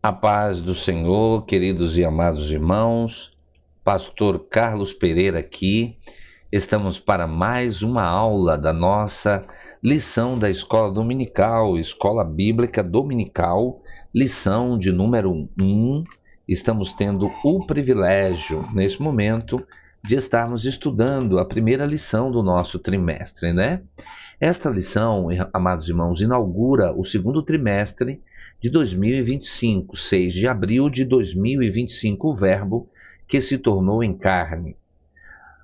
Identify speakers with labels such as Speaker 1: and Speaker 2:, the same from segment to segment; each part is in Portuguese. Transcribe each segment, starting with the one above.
Speaker 1: A paz do Senhor, queridos e amados irmãos, Pastor Carlos Pereira aqui. Estamos para mais uma aula da nossa lição da Escola Dominical, Escola Bíblica Dominical, lição de número 1. Estamos tendo o privilégio, nesse momento, de estarmos estudando a primeira lição do nosso trimestre, né? Esta lição, amados irmãos, inaugura o segundo trimestre de 2025, 6 de abril de 2025, o Verbo que se tornou em carne.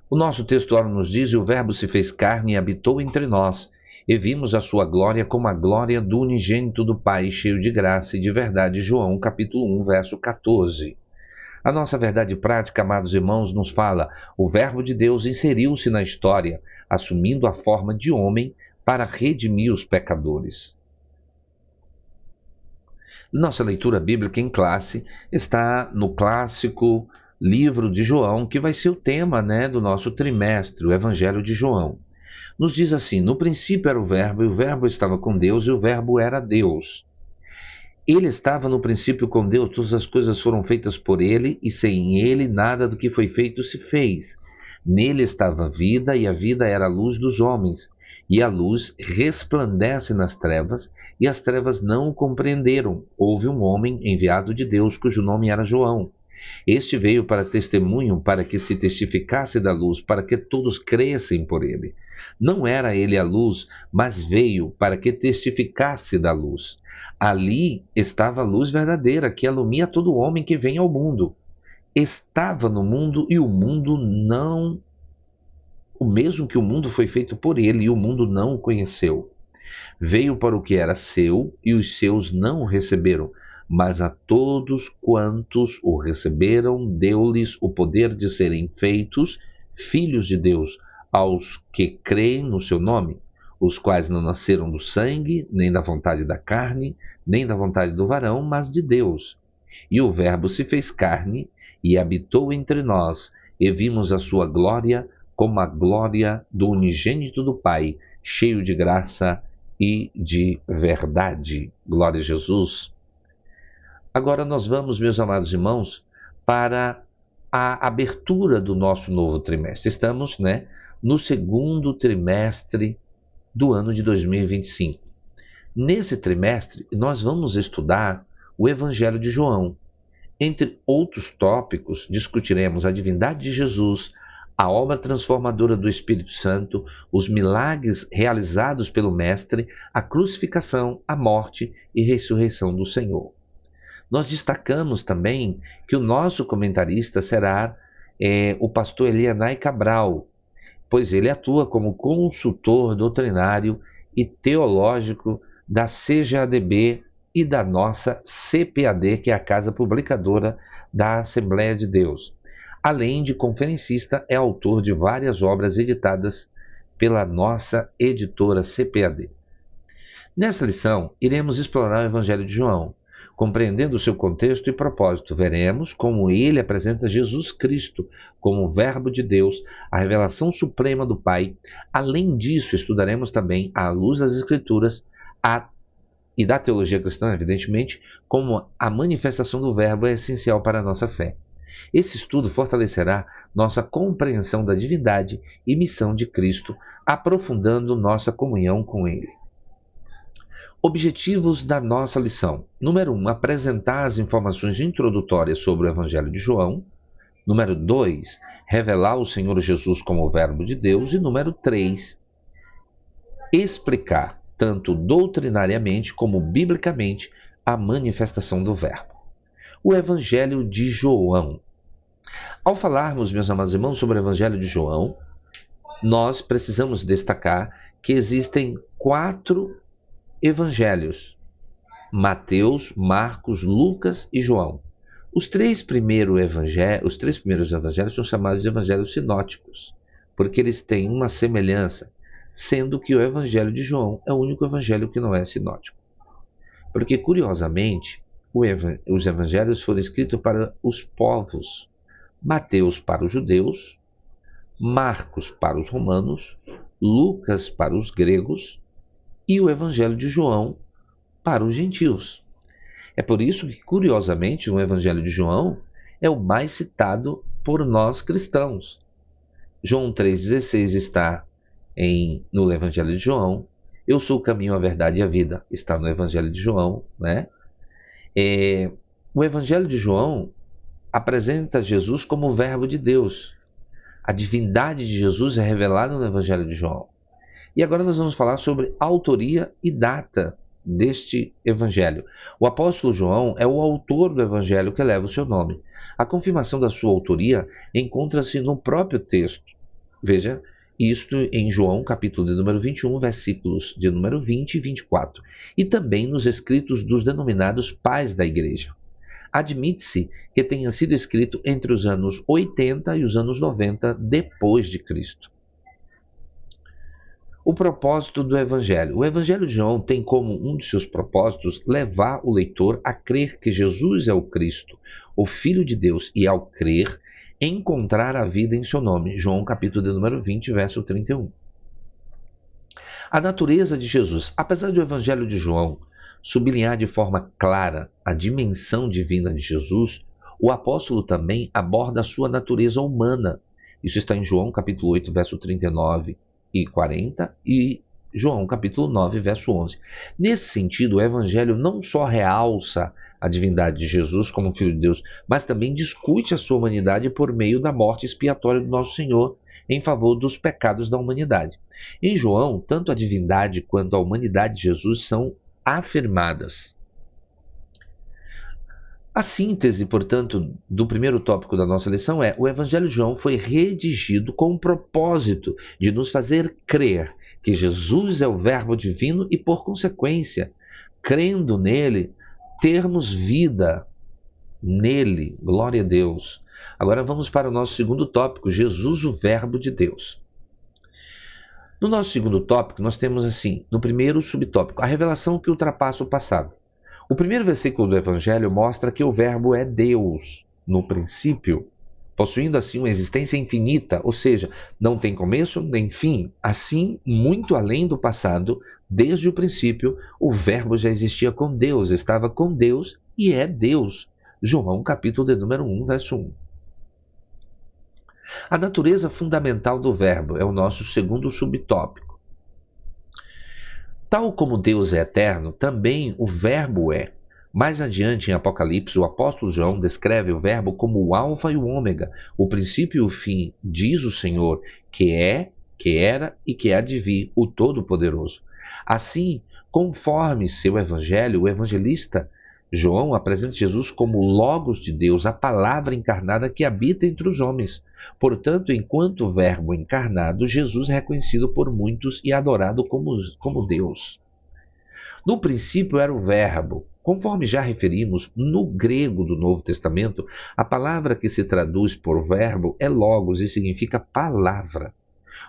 Speaker 1: O nosso texto ora nos diz: e o Verbo se fez carne e habitou entre nós, e vimos a sua glória como a glória do unigênito do Pai, cheio de graça e de verdade. João, capítulo 1, verso 14. A nossa verdade prática, amados irmãos, nos fala: o Verbo de Deus inseriu-se na história, assumindo a forma de homem para redimir os pecadores. Nossa leitura bíblica em classe está no clássico livro de João, que vai ser o tema, do nosso trimestre, o Evangelho de João. Nos diz assim: no princípio era o Verbo, e o Verbo estava com Deus, e o Verbo era Deus. Ele estava no princípio com Deus, todas as coisas foram feitas por ele, e sem ele nada do que foi feito se fez. Nele estava a vida, e a vida era a luz dos homens. E a luz resplandece nas trevas, e as trevas não o compreenderam. Houve um homem enviado de Deus, cujo nome era João. Este veio para testemunho, para que se testificasse da luz, para que todos crescem por ele. Não era ele a luz, mas veio para que testificasse da luz. Ali estava a luz verdadeira, que alumia todo homem que vem ao mundo. Estava no mundo, e o mundo não... O mesmo que o mundo foi feito por ele, e o mundo não o conheceu. Veio para o que era seu, e os seus não o receberam. Mas a todos quantos o receberam, deu-lhes o poder de serem feitos filhos de Deus, aos que creem no seu nome, os quais não nasceram do sangue, nem da vontade da carne, nem da vontade do varão, mas de Deus. E o Verbo se fez carne e habitou entre nós, e vimos a sua glória como a glória do unigênito do Pai, cheio de graça e de verdade. Glória a Jesus. Agora nós vamos, meus amados irmãos, para a abertura do nosso novo trimestre. Estamos, no segundo trimestre do ano de 2025. Nesse trimestre, nós vamos estudar o Evangelho de João. Entre outros tópicos, discutiremos a divindade de Jesus, a obra transformadora do Espírito Santo, os milagres realizados pelo Mestre, a crucificação, a morte e ressurreição do Senhor. Nós destacamos também que o nosso comentarista será o pastor Elianai Cabral, pois ele atua como consultor doutrinário e teológico da CGADB e da nossa CPAD, que é a Casa Publicadora da Assembleia de Deus. Além de conferencista, é autor de várias obras editadas pela nossa editora CPAD. Nessa lição, iremos explorar o Evangelho de João, compreendendo o seu contexto e propósito. Veremos como ele apresenta Jesus Cristo como o Verbo de Deus, a revelação suprema do Pai. Além disso, estudaremos também, à luz das Escrituras e da teologia cristã, evidentemente, como a manifestação do Verbo é essencial para a nossa fé. Esse estudo fortalecerá nossa compreensão da divindade e missão de Cristo, aprofundando nossa comunhão com Ele. Objetivos da nossa lição. Número 1, apresentar as informações introdutórias sobre o Evangelho de João. Número 2, revelar o Senhor Jesus como o Verbo de Deus. E número 3, explicar, tanto doutrinariamente como biblicamente, a manifestação do Verbo. O Evangelho de João. Ao falarmos, meus amados irmãos, sobre o Evangelho de João, nós precisamos destacar que existem 4 evangelhos: Mateus, Marcos, Lucas e João. Os três primeiros evangelhos são chamados de evangelhos sinóticos, porque eles têm uma semelhança, sendo que o Evangelho de João é o único evangelho que não é sinótico. Porque, curiosamente, os evangelhos foram escritos para os povos. Mateus para os judeus, Marcos para os romanos, Lucas para os gregos e o Evangelho de João para os gentios. É por isso que, curiosamente, o Evangelho de João é o mais citado por nós cristãos. João 3,16 está no Evangelho de João. Eu sou o caminho, a verdade e a vida, está no Evangelho de João, né? O Evangelho de João apresenta Jesus como o Verbo de Deus. A divindade de Jesus é revelada no Evangelho de João. E agora nós vamos falar sobre autoria e data deste Evangelho. O apóstolo João é o autor do Evangelho que leva o seu nome. A confirmação da sua autoria encontra-se no próprio texto. Veja, isto em João, capítulo de número 21, versículos de número 20 e 24. E também nos escritos dos denominados pais da igreja. Admite-se que tenha sido escrito entre os anos 80 e os anos 90 depois de Cristo. O propósito do Evangelho. O Evangelho de João tem como um de seus propósitos levar o leitor a crer que Jesus é o Cristo, o Filho de Deus, e ao crer, encontrar a vida em seu nome. João capítulo de número 20, verso 31. A natureza de Jesus. Apesar do Evangelho de João sublinhar de forma clara a dimensão divina de Jesus, o apóstolo também aborda a sua natureza humana. Isso está em João capítulo 8, verso 39 e 40 e João capítulo 9, verso 11. Nesse sentido, o Evangelho não só realça a divindade de Jesus como Filho de Deus, mas também discute a sua humanidade por meio da morte expiatória do nosso Senhor em favor dos pecados da humanidade. Em João, tanto a divindade quanto a humanidade de Jesus são afirmadas. A síntese, portanto, do primeiro tópico da nossa lição é: o Evangelho de João foi redigido com o propósito de nos fazer crer que Jesus é o Verbo divino e, por consequência, crendo nele, termos vida nele. Glória a Deus. Agora vamos para o nosso segundo tópico: Jesus, o Verbo de Deus. No nosso segundo tópico, nós temos assim, no primeiro subtópico, a revelação que ultrapassa o passado. O primeiro versículo do Evangelho mostra que o Verbo é Deus, no princípio, possuindo assim uma existência infinita, ou seja, não tem começo nem fim. Assim, muito além do passado, desde o princípio, o Verbo já existia com Deus, estava com Deus e é Deus. João capítulo de número 1, verso 1. A natureza fundamental do Verbo é o nosso segundo subtópico. Tal como Deus é eterno, também o Verbo é. Mais adiante, em Apocalipse, o apóstolo João descreve o Verbo como o Alfa e o Ômega, o princípio e o fim, diz o Senhor, que é, que era e que há de vir, o Todo-Poderoso. Assim, conforme seu evangelho, o evangelista João apresenta Jesus como o Logos de Deus, a palavra encarnada que habita entre os homens. Portanto, enquanto Verbo encarnado, Jesus é reconhecido por muitos e adorado como Deus. No princípio era o Verbo. Conforme já referimos, no grego do Novo Testamento, a palavra que se traduz por verbo é logos e significa palavra.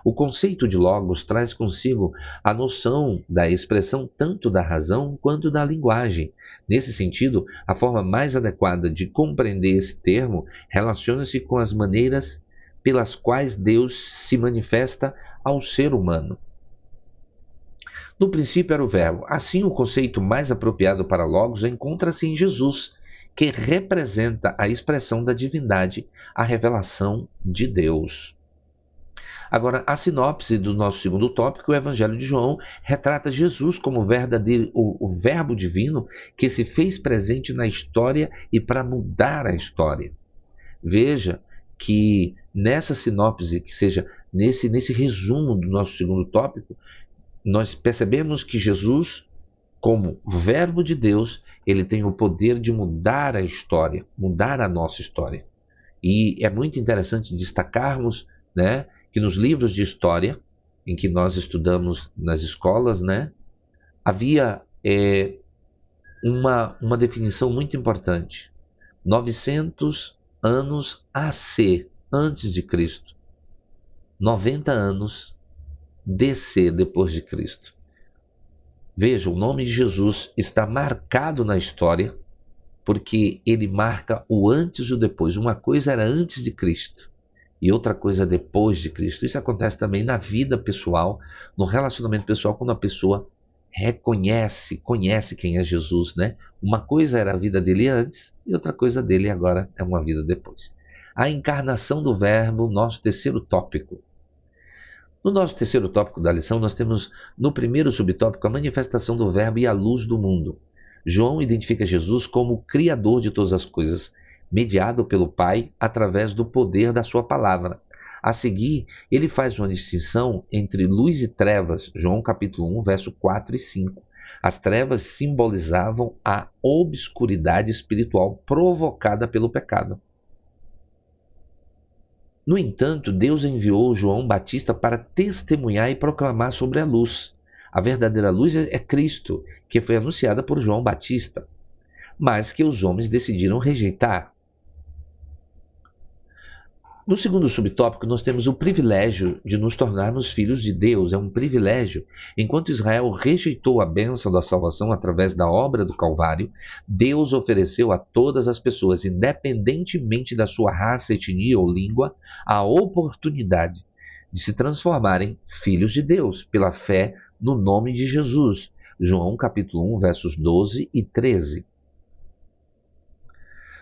Speaker 1: O conceito de logos traz consigo a noção da expressão tanto da razão quanto da linguagem. Nesse sentido, a forma mais adequada de compreender esse termo relaciona-se com as maneiras pelas quais Deus se manifesta ao ser humano. No princípio era o Verbo. Assim, o conceito mais apropriado para logos encontra-se em Jesus, que representa a expressão da divindade, a revelação de Deus. Agora, a sinopse do nosso segundo tópico, o Evangelho de João, retrata Jesus como o Verbo divino que se fez presente na história e para mudar a história. Veja que nessa sinopse, que seja nesse resumo do nosso segundo tópico, nós percebemos que Jesus, como Verbo de Deus, ele tem o poder de mudar a história, mudar a nossa história. E é muito interessante destacarmos, né, que nos livros de história, em que nós estudamos nas escolas, né, havia uma definição muito importante. 900 anos AC, antes de Cristo. 90 anos DC, depois de Cristo. Veja, o nome de Jesus está marcado na história porque ele marca o antes e o depois. Uma coisa era antes de Cristo e outra coisa depois de Cristo. Isso acontece também na vida pessoal, no relacionamento pessoal, quando a pessoa conhece quem é Jesus, né? Uma coisa era a vida dele antes e outra coisa dele agora é uma vida depois. A encarnação do Verbo, nosso terceiro tópico. No nosso terceiro tópico da lição, nós temos no primeiro subtópico a manifestação do Verbo e a luz do mundo. João identifica Jesus como o Criador de todas as coisas, mediado pelo Pai através do poder da sua palavra. A seguir, ele faz uma distinção entre luz e trevas, João capítulo 1, verso 4 e 5. As trevas simbolizavam a obscuridade espiritual provocada pelo pecado. No entanto, Deus enviou João Batista para testemunhar e proclamar sobre a luz. A verdadeira luz é Cristo, que foi anunciada por João Batista, mas que os homens decidiram rejeitar. No segundo subtópico, nós temos o privilégio de nos tornarmos filhos de Deus. É um privilégio. Enquanto Israel rejeitou a bênção da salvação através da obra do Calvário, Deus ofereceu a todas as pessoas, independentemente da sua raça, etnia ou língua, a oportunidade de se transformarem filhos de Deus pela fé no nome de Jesus. João capítulo 1, versos 12 e 13.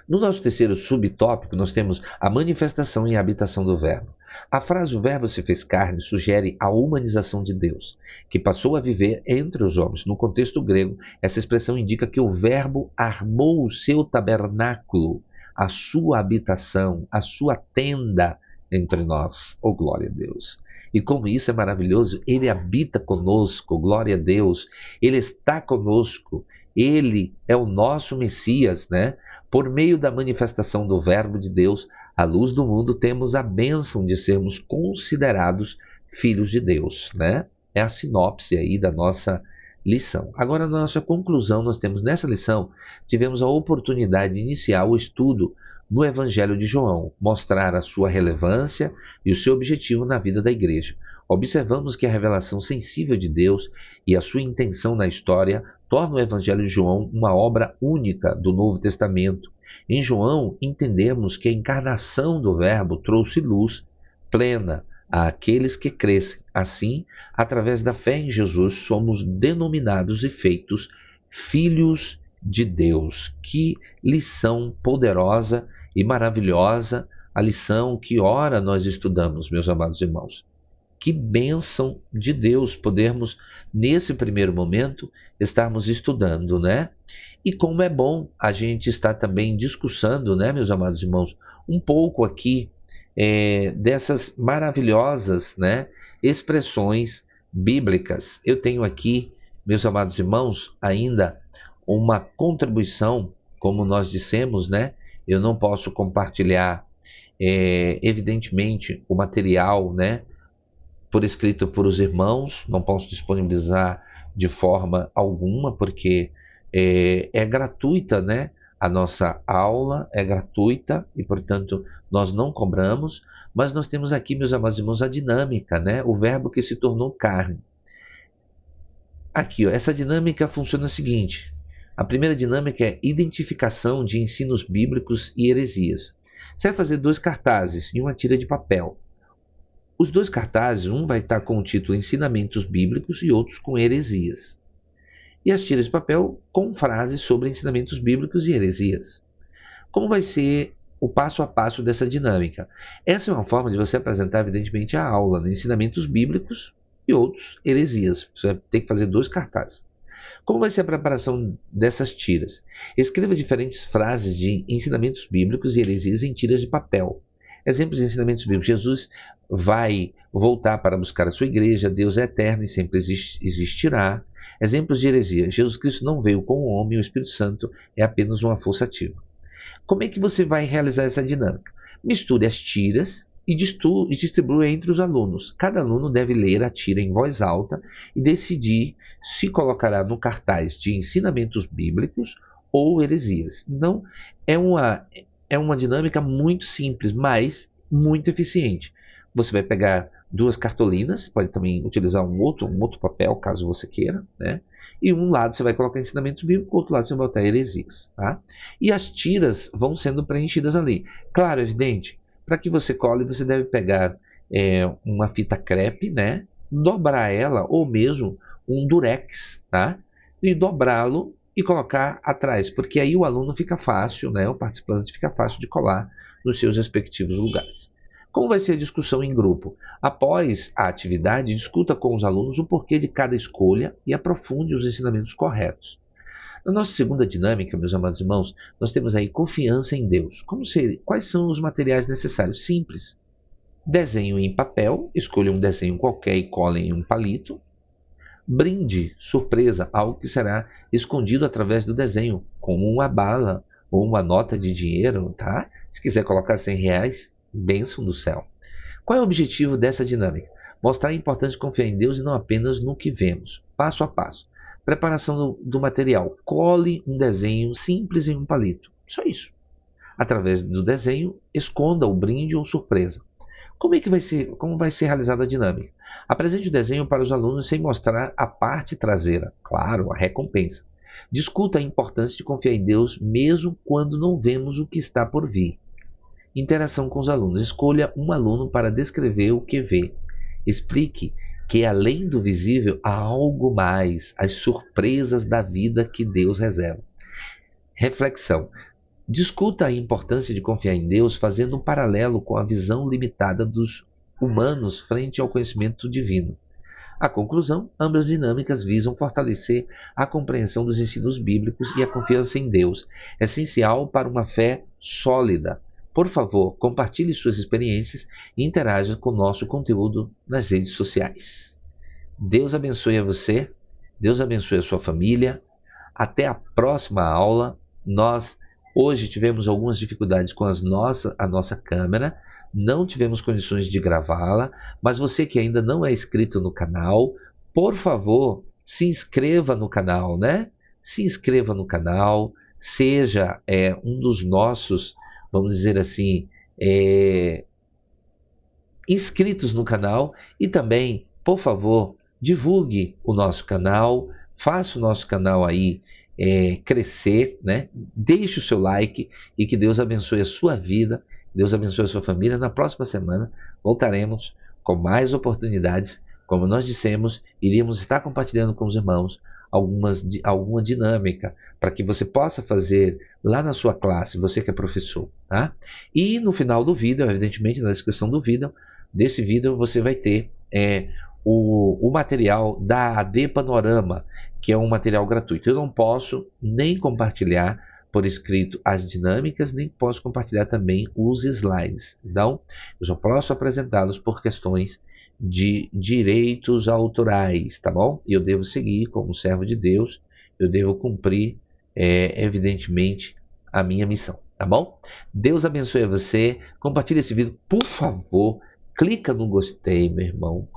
Speaker 1: No nosso terceiro subtópico, nós temos a manifestação e a habitação do Verbo. A frase "o Verbo se fez carne" sugere a humanização de Deus, que passou a viver entre os homens. No contexto grego, essa expressão indica que o Verbo armou o seu tabernáculo, a sua habitação, a sua tenda entre nós. Oh, glória a Deus! E como isso é maravilhoso, Ele habita conosco, glória a Deus. Ele está conosco, Ele é o nosso Messias, né? Por meio da manifestação do Verbo de Deus, a luz do mundo, temos a bênção de sermos considerados filhos de Deus, né? É a sinopse aí da nossa lição. Agora, na nossa conclusão, nós temos nessa lição, tivemos a oportunidade de iniciar o estudo no Evangelho de João, mostrar a sua relevância e o seu objetivo na vida da igreja. Observamos que a revelação sensível de Deus e a sua intenção na história torna o Evangelho de João uma obra única do Novo Testamento. Em João, entendemos que a encarnação do Verbo trouxe luz plena àqueles que crescem. Assim, através da fé em Jesus, somos denominados e feitos filhos de Deus. Que lição poderosa e maravilhosa, a lição que ora nós estudamos, meus amados irmãos. Que bênção de Deus podermos, nesse primeiro momento, estarmos estudando, né? E como é bom a gente estar também discussando, né, meus amados irmãos, um pouco aqui dessas maravilhosas, né, expressões bíblicas. Eu tenho aqui, meus amados irmãos, ainda uma contribuição, como nós dissemos, né? Eu não posso compartilhar, evidentemente, o material, né, por escrito por os irmãos, não posso disponibilizar de forma alguma, porque é gratuita, né? A nossa aula é gratuita e, portanto, nós não cobramos, mas nós temos aqui, meus amados irmãos, a dinâmica, né? O verbo que se tornou carne. Aqui, ó, essa dinâmica funciona o seguinte: a primeira dinâmica é identificação de ensinos bíblicos e heresias. Você vai fazer 2 cartazes e uma tira de papel. Os 2 cartazes, um vai estar com o título Ensinamentos Bíblicos e outros com heresias. E as tiras de papel com frases sobre ensinamentos bíblicos e heresias. Como vai ser o passo a passo dessa dinâmica? Essa é uma forma de você apresentar, evidentemente, a aula, né? Ensinamentos bíblicos e outros heresias. Você vai ter que fazer 2 cartazes. Como vai ser a preparação dessas tiras? Escreva diferentes frases de ensinamentos bíblicos e heresias em tiras de papel. Exemplos de ensinamentos bíblicos: Jesus vai voltar para buscar a sua igreja, Deus é eterno e sempre existirá. Exemplos de heresia: Jesus Cristo não veio como homem, o Espírito Santo é apenas uma força ativa. Como é que você vai realizar essa dinâmica? Misture as tiras e distribua entre os alunos. Cada aluno deve ler a tira em voz alta e decidir se colocará no cartaz de ensinamentos bíblicos ou heresias. Então, é uma dinâmica muito simples, mas muito eficiente. Você vai pegar 2 cartolinas, pode também utilizar um outro papel, caso você queira, né? E um lado você vai colocar ensinamentos bíblicos, outro lado você vai botar heresias, tá? E as tiras vão sendo preenchidas ali. Claro, evidente, para que você cole, você deve pegar uma fita crepe, né? Dobrar ela, ou mesmo um durex, tá? E dobrá-lo e colocar atrás, porque aí o aluno fica fácil, né? O participante fica fácil de colar nos seus respectivos lugares. Como vai ser a discussão em grupo? Após a atividade, discuta com os alunos o porquê de cada escolha e aprofunde os ensinamentos corretos. Na nossa segunda dinâmica, meus amados irmãos, nós temos aí confiança em Deus. Quais são os materiais necessários? Simples. Desenho em papel, escolha um desenho qualquer e cole em um palito. Brinde, surpresa, algo que será escondido através do desenho, como uma bala ou uma nota de dinheiro, tá? Se quiser colocar R$ 100, bênção do céu. Qual é o objetivo dessa dinâmica? Mostrar a importância de confiar em Deus e não apenas no que vemos. Passo a passo. Preparação do material. Cole um desenho simples em um palito. Só isso. Através do desenho, esconda o brinde ou surpresa. Como vai ser realizada a dinâmica? Apresente o desenho para os alunos sem mostrar a parte traseira. Claro, a recompensa. Discuta a importância de confiar em Deus mesmo quando não vemos o que está por vir. Interação com os alunos. Escolha um aluno para descrever o que vê. Explique que além do visível há algo mais, as surpresas da vida que Deus reserva. Reflexão. Discuta a importância de confiar em Deus fazendo um paralelo com a visão limitada dos humanos frente ao conhecimento divino. A conclusão, ambas dinâmicas visam fortalecer a compreensão dos ensinos bíblicos e a confiança em Deus, essencial para uma fé sólida. Por favor, compartilhe suas experiências e interaja com o nosso conteúdo nas redes sociais. Deus abençoe a você, Deus abençoe a sua família. Até a próxima aula. Nós hoje tivemos algumas dificuldades com a nossa câmera, não tivemos condições de gravá-la, mas você que ainda não é inscrito no canal, por favor, se inscreva no canal, né? Se inscreva no canal, seja um dos nossos, vamos dizer assim, inscritos no canal e também, por favor, divulgue o nosso canal, faça o nosso canal aí crescer, né? Deixe o seu like e que Deus abençoe a sua vida, Deus abençoe a sua família. Na próxima semana voltaremos com mais oportunidades. Como nós dissemos, iríamos estar compartilhando com os irmãos alguma dinâmica para que você possa fazer lá na sua classe, você que é professor, tá? E no final do vídeo, evidentemente na descrição desse vídeo, você vai ter o material da AD Panorama, que é um material gratuito. Eu não posso nem compartilhar por escrito as dinâmicas, nem posso compartilhar também os slides. Então, eu só posso apresentá-los por questões de direitos autorais, tá bom? E eu devo seguir como servo de Deus, eu devo cumprir, evidentemente, a minha missão, tá bom? Deus abençoe você, compartilhe esse vídeo, por favor, clica no gostei, meu irmão.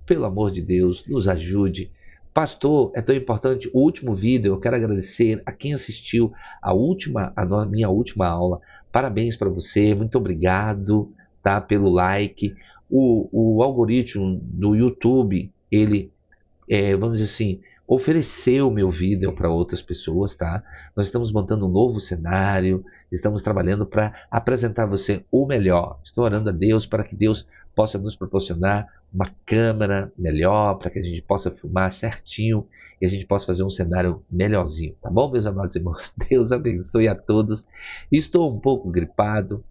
Speaker 1: Pelo amor de Deus, nos ajude. Pastor, é tão importante. O último vídeo, eu quero agradecer a quem assistiu a minha última aula. Parabéns para você, muito obrigado, tá, pelo like. O algoritmo do YouTube, ele, vamos dizer assim, ofereceu o meu vídeo para outras pessoas, tá? Nós estamos montando um novo cenário, estamos trabalhando para apresentar a você o melhor. Estou orando a Deus para que Deus possa nos proporcionar uma câmera melhor, para que a gente possa filmar certinho e a gente possa fazer um cenário melhorzinho, tá bom, meus amados irmãos? Deus abençoe a todos. Estou um pouco gripado,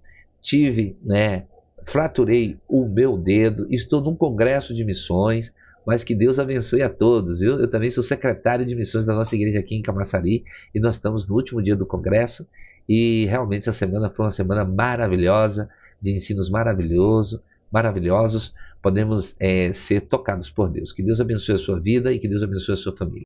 Speaker 1: fraturei o meu dedo, estou num congresso de missões, mas que Deus abençoe a todos, viu? Eu também sou secretário de missões da nossa igreja aqui em Camaçari e nós estamos no último dia do congresso e realmente essa semana foi uma semana maravilhosa, de ensinos maravilhosos, podemos ser tocados por Deus. Que Deus abençoe a sua vida e que Deus abençoe a sua família.